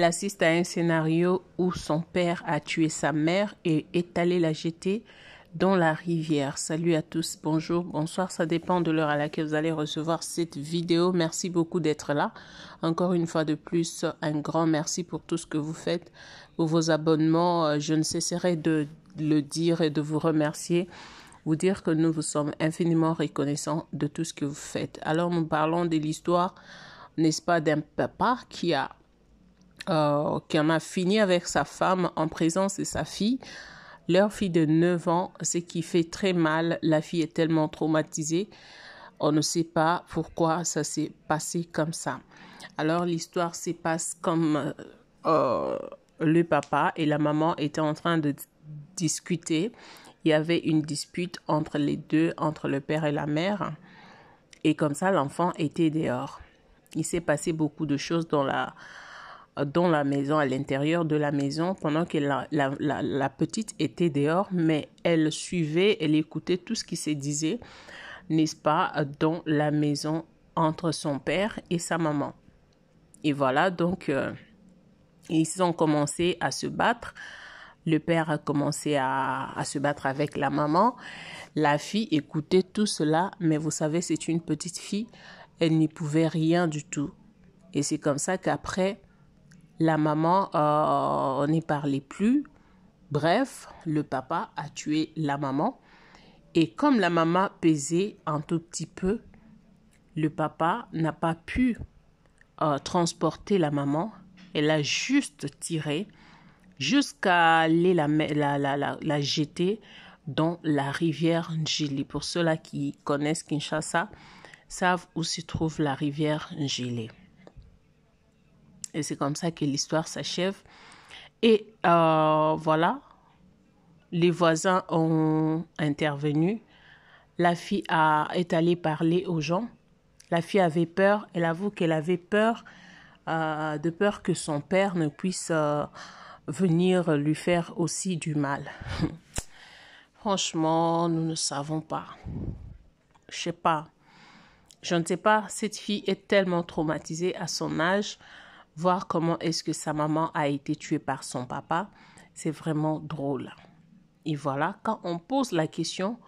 assiste à un scénario où son père a tué sa mère et est allé la jeter dans la rivière. Salut à tous, bonjour, bonsoir, ça dépend de l'heure à laquelle vous allez recevoir cette vidéo. Merci beaucoup d'être là. Encore une fois de plus, un grand merci pour tout ce que vous faites, pour vos abonnements. Je ne cesserai de le dire et de vous remercier, vous dire que nous vous sommes infiniment reconnaissants de tout ce que vous faites. Alors nous parlons de l'histoire, n'est-ce pas, d'un papa qui en a fini avec sa femme en présence de sa fille. Leur fille de 9 ans, ce qui fait très mal. La fille est tellement traumatisée. On ne sait pas pourquoi ça s'est passé comme ça. Alors l'histoire se passe comme le papa et la maman étaient en train de discuter. Il y avait une dispute entre les deux, entre le père et la mère. Et comme ça, l'enfant était dehors. Il s'est passé beaucoup de choses dans la maison, à l'intérieur de la maison, pendant que la petite était dehors, mais elle suivait, elle écoutait tout ce qui se disait, n'est-ce pas, dans la maison entre son père et sa maman. Et voilà, donc, ils ont commencé à se battre. Le père a commencé à se battre avec la maman. La fille écoutait tout cela, mais vous savez, c'est une petite fille, elle n'y pouvait rien du tout. Et c'est comme ça qu'après, la maman n'y parlait plus. Bref, le papa a tué la maman. Et comme la maman pesait un tout petit peu, le papa n'a pas pu transporter la maman. Elle a juste tiré jusqu'à aller la jeter dans la rivière Njili. Pour ceux-là qui connaissent Kinshasa, savent où se trouve la rivière Njili. Et c'est comme ça que l'histoire s'achève. Et voilà, les voisins ont intervenu. La fille est allée parler aux gens. La fille avait peur. Elle avoue qu'elle avait peur, de peur que son père ne puisse venir lui faire aussi du mal. Franchement, nous ne savons pas. Je ne sais pas. Cette fille est tellement traumatisée à son âge. Voir comment est-ce que sa maman a été tuée par son papa, c'est vraiment drôle. Et voilà, quand on pose la question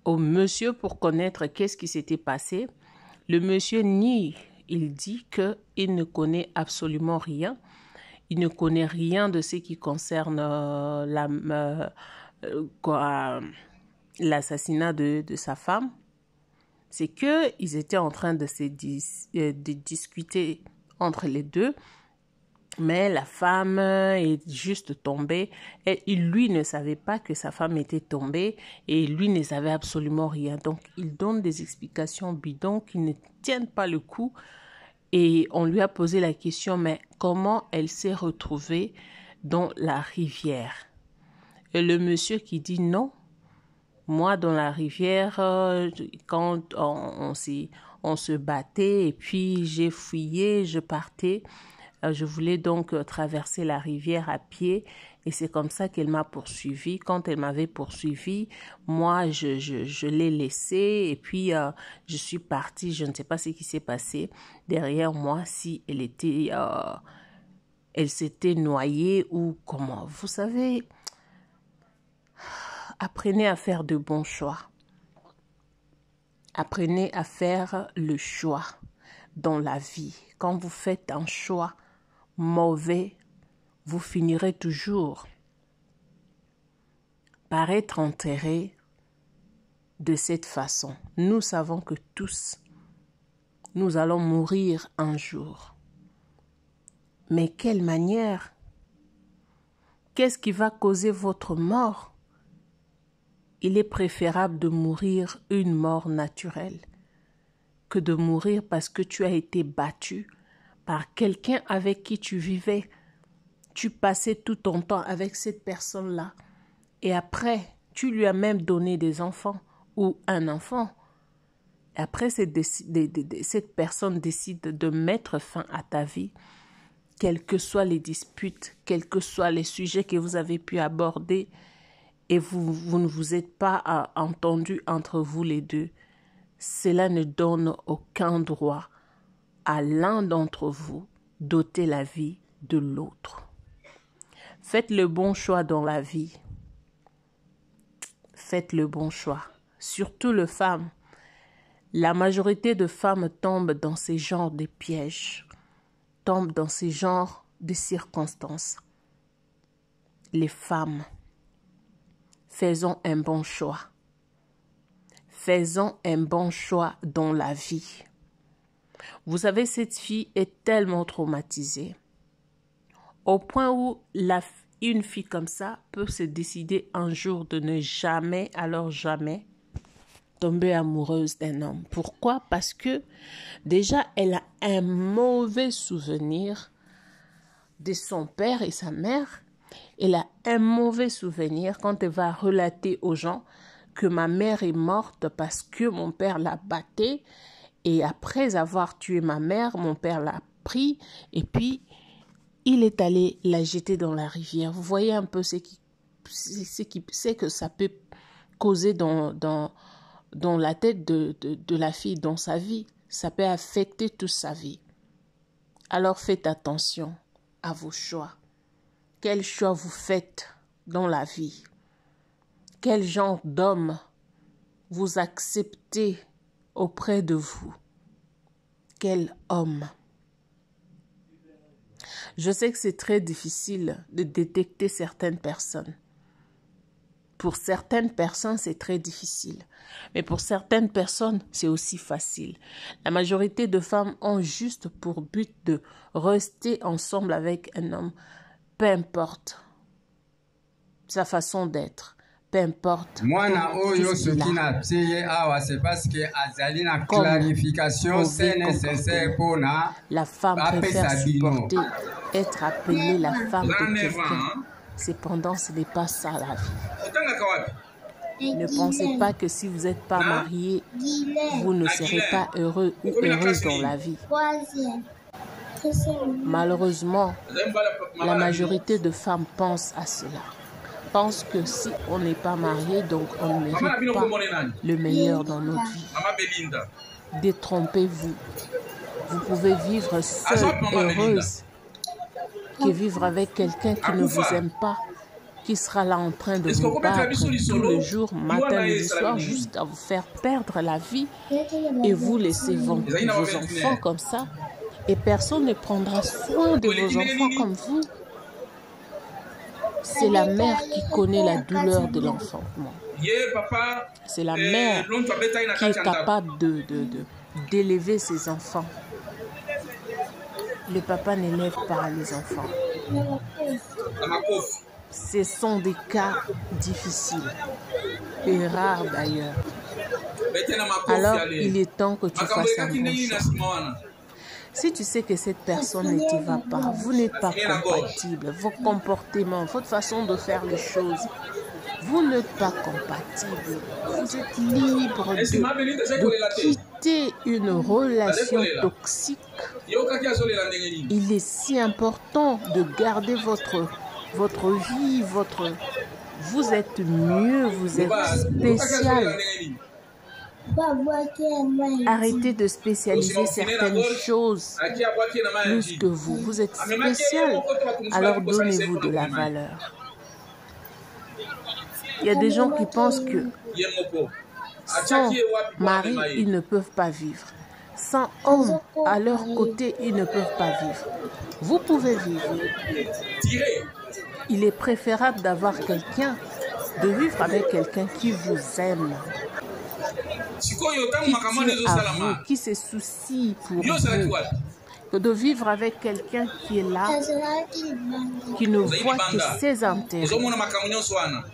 au monsieur pour connaître qu'est-ce qui s'était passé, le monsieur nie, il dit qu'il ne connaît absolument rien. Il ne connaît rien de ce qui concerne l'assassinat de sa femme. C'est qu'ils étaient en train de discuter entre les deux, mais la femme est juste tombée et lui ne savait pas que sa femme était tombée et lui ne savait absolument rien. Donc il donne des explications bidons qui ne tiennent pas le coup et on lui a posé la question, mais comment elle s'est retrouvée dans la rivière? Et le monsieur qui dit non, moi dans la rivière, quand on se battait et puis j'ai fouillé, je partais. Je voulais donc traverser la rivière à pied et c'est comme ça qu'elle m'a poursuivi. Quand elle m'avait poursuivi, moi je l'ai laissée et puis je suis partie. Je ne sais pas ce qui s'est passé derrière moi, si elle s'était noyée ou comment. Vous savez, apprenez à faire de bons choix. Apprenez à faire le choix dans la vie. Quand vous faites un choix mauvais, vous finirez toujours par être enterré de cette façon. Nous savons que tous, nous allons mourir un jour. Mais quelle manière? Qu'est-ce qui va causer votre mort? Il est préférable de mourir une mort naturelle que de mourir parce que tu as été battu par quelqu'un avec qui tu vivais. Tu passais tout ton temps avec cette personne-là. Et après, tu lui as même donné des enfants ou un enfant. Et après, cette personne décide de mettre fin à ta vie. Quelles que soient les disputes, quels que soient les sujets que vous avez pu aborder, et vous ne vous êtes pas entendus entre vous les deux, cela ne donne aucun droit à l'un d'entre vous d'ôter la vie de l'autre. Faites le bon choix dans la vie. Faites le bon choix. Surtout les femmes. La majorité de femmes tombent dans ces genres de pièges, tombent dans ces genres de circonstances. Les femmes, faisons un bon choix. Faisons un bon choix dans la vie. Vous savez, cette fille est tellement traumatisée, au point où une fille comme ça peut se décider un jour de ne jamais, alors jamais, tomber amoureuse d'un homme. Pourquoi? Parce que déjà, elle a un mauvais souvenir de son père et sa mère. Elle a un mauvais souvenir quand elle va relater aux gens que ma mère est morte parce que mon père la battait et après avoir tué ma mère, mon père l'a pris et puis il est allé la jeter dans la rivière. Vous voyez un peu ce que ça peut causer dans la tête de la fille, dans sa vie. Ça peut affecter toute sa vie. Alors faites attention à vos choix. Quel choix vous faites dans la vie? Quel genre d'homme vous acceptez auprès de vous? Quel homme? Je sais que c'est très difficile de détecter certaines personnes. Pour certaines personnes, c'est très difficile. Mais pour certaines personnes, c'est aussi facile. La majorité de femmes ont juste pour but de rester ensemble avec un homme, peu importe sa façon d'être, peu importe. La femme préfère supporter être appelée la femme de quelqu'un. Cependant, ce n'est pas ça la vie. Ne pensez pas que si vous n'êtes pas marié, vous ne serez pas heureux ou heureuse dans la vie. Malheureusement, la majorité de femmes pensent à cela. Pensent que si on n'est pas marié, donc on ne mérite pas le meilleur dans notre vie. Détrompez-vous. Vous pouvez vivre seule, heureuse, que vivre avec quelqu'un qui ne vous aime pas, qui sera là en train de vous battre tous les jours, matin, midi, soir, juste à vous faire perdre la vie et vous laisser vos enfants comme ça. Et personne ne prendra soin de vos enfants comme vous. C'est la mère qui connaît la douleur de l'enfantement. C'est la mère qui est capable d'élever ses enfants. Le papa n'élève pas les enfants. Ce sont des cas difficiles et rares d'ailleurs. Alors, il est temps que tu fasses un bon choix. Si tu sais que cette personne ne te va pas, vous n'êtes pas compatible, vos comportements, votre façon de faire les choses, vous n'êtes pas compatible. Vous êtes libre de quitter une relation toxique. Il est si important de garder votre vie, vous êtes mieux, vous êtes spécial. Arrêtez de spécialiser certaines choses plus que vous. Vous êtes spécial, alors donnez-vous de la valeur. Il y a des gens qui pensent que sans mari, ils ne peuvent pas vivre. Sans homme à leur côté, ils ne peuvent pas vivre. Vous pouvez vivre. Il est préférable d'avoir quelqu'un, de vivre avec quelqu'un qui vous aime, qui tient à vous, qui se soucie pour vous, que de vivre avec quelqu'un qui est là, qui ne voit que ses intérêts.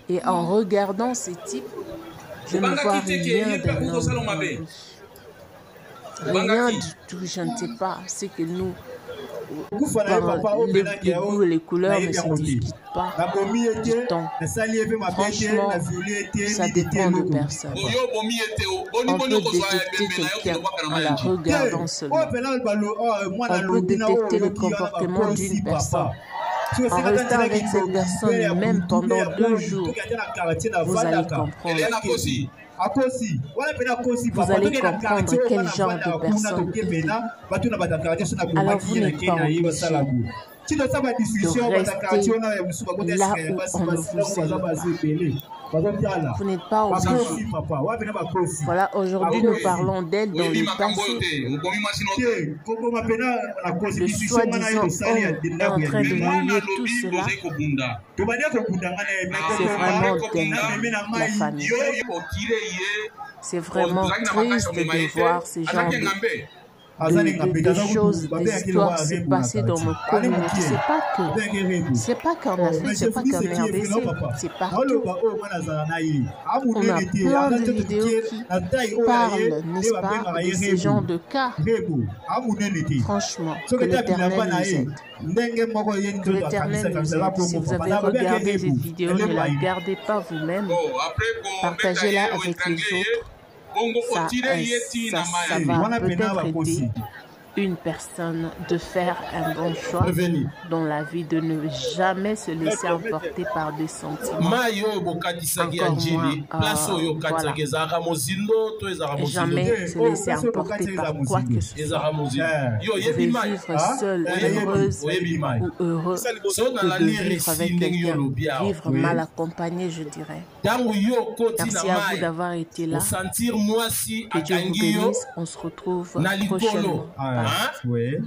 Et en regardant ces types, je ne vois rien d'un homme. Rien du tout, je ne sais pas. C'est que nous, les goûts et les couleurs ne se discutent pas du temps. Franchement, ça dépend de personne. On peut détecter quelqu'un en la regardant seulement. On peut détecter le comportement d'une personne. En restant avec cette personne, même pendant 2 jours, vous allez comprendre. Vous allez comprendre quel genre de personne il est. Alors vous n'êtes pas obligé de rester là où on ne vous aime pas. Vous n'êtes pas obligé. Voilà, aujourd'hui nous parlons d'elle dans le passé. Le soi-disant homme est en train de nier tout cela. C'est vraiment dingue, la famille. C'est vraiment triste de voir ces gens de choses, des histoires se passer dans nos communautés. C'est pas qu'en Afrique, c'est pas qu'en RDC, c'est partout. On a plein de vidéos qui parlent, n'est-ce pas, de ces genres de cas. Franchement, que l'Éternel nous aide. Que l'Éternel nous aide. Si vous avez regardé cette vidéo, ne la gardez pas vous-même. Partagez-la avec les autres. Ça va peut-être aider une personne de faire un bon choix dans la vie, de ne jamais se laisser emporter par des sentiments. Jamais se laisser emporter par quoi que ce soit. Vous devez vivre seul, heureuse ou heureux, que de vivre avec quelqu'un. Vivre mal accompagné, je dirais. Merci à vous d'avoir été là. Que Dieu vous bénisse. On se retrouve prochainement. Oui.